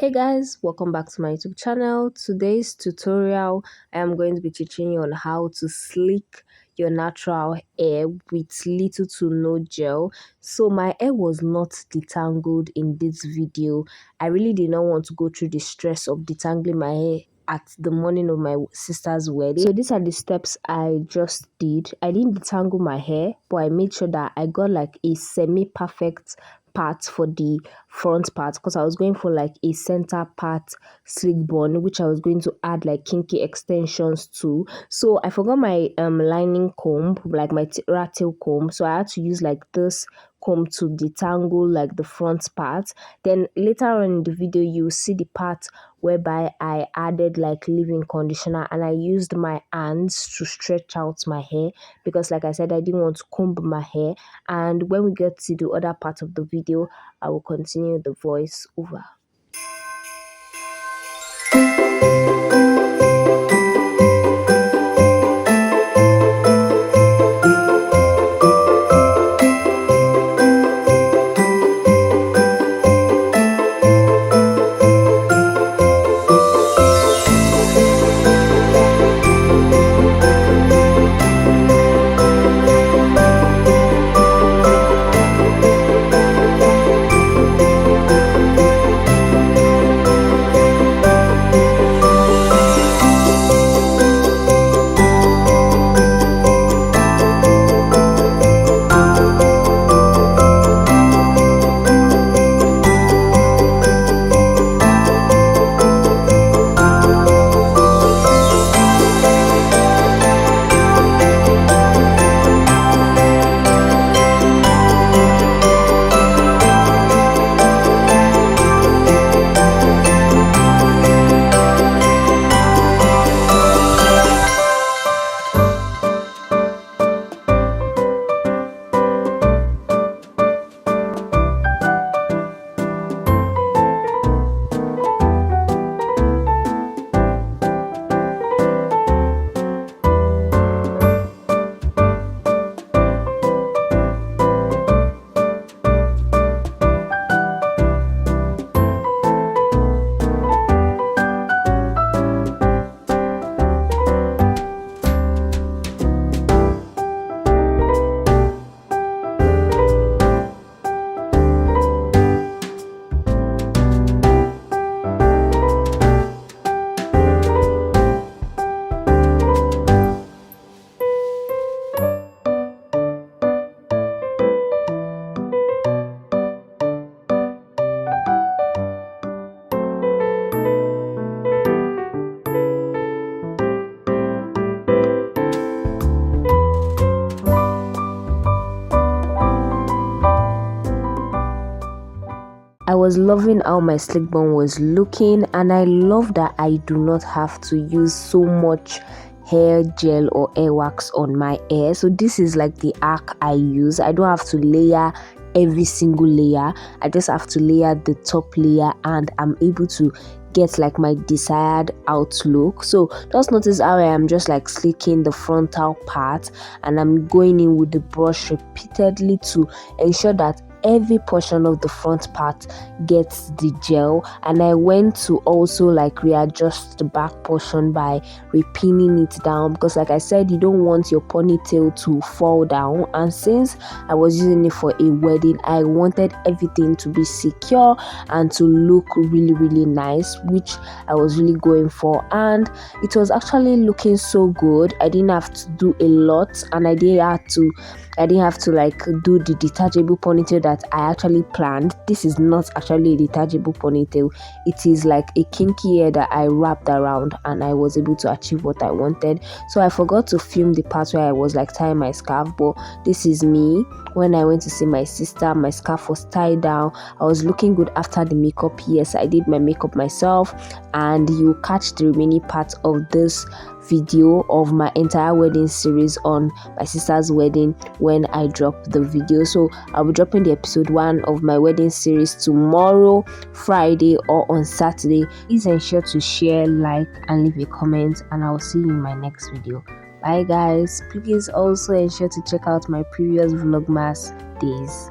Hey guys, welcome back to my YouTube channel. Today's tutorial, I am going to be teaching you on how to sleek your natural hair with little to no gel. So my hair was not detangled in this video. I really did not want to go through the stress of detangling my hair at the morning of my sister's wedding. So these are the steps I just did. I didn't detangle my hair, but I made sure that I got like a semi-perfect part for the front part, because I was going for like a center part sleek bun, which I was going to add like kinky extensions to. So I forgot my lining comb, like my rat tail comb, so I had to use like this comb to detangle like the front part. Then later on in the video you see the part whereby I added like leave-in conditioner and I used my hands to stretch out my hair, because like I said, I didn't want to comb my hair. And when we get to the other part of the video, I will continue the voice over. I was loving how my sleek bun was looking, and I love that I do not have to use so much hair gel or hair wax on my hair. So this is like the arc I use. I don't have to layer every single layer. I just have to layer the top layer and I'm able to get like my desired outlook. So just notice how I am just like slicking the frontal part, and I'm going in with the brush repeatedly to ensure that every portion of the front part gets the gel. And I went to also like readjust the back portion by repinning it down, because like I said, you don't want your ponytail to fall down, and since I was using it for a wedding, I wanted everything to be secure and to look really nice, which I was really going for, and it was actually looking so good. I didn't have to do a lot, and I didn't have to like do the detachable ponytail that I actually planned. This is not actually a detachable ponytail. It is like a kinky hair that I wrapped around, and I was able to achieve what I wanted. So I forgot to film the part where I was like tying my scarf, but this is me when I went to see my sister. My scarf was tied down. I was looking good after the makeup. Yes, I did my makeup myself, and you catch the remaining part of this video of my entire wedding series on my sister's wedding when I drop the video. So I'll be dropping the episode 1 of my wedding series tomorrow, Friday, or on Saturday. Please ensure to share, like, and leave a comment, and I'll see you in my next video. Bye guys. Please also ensure to check out my previous Vlogmas days.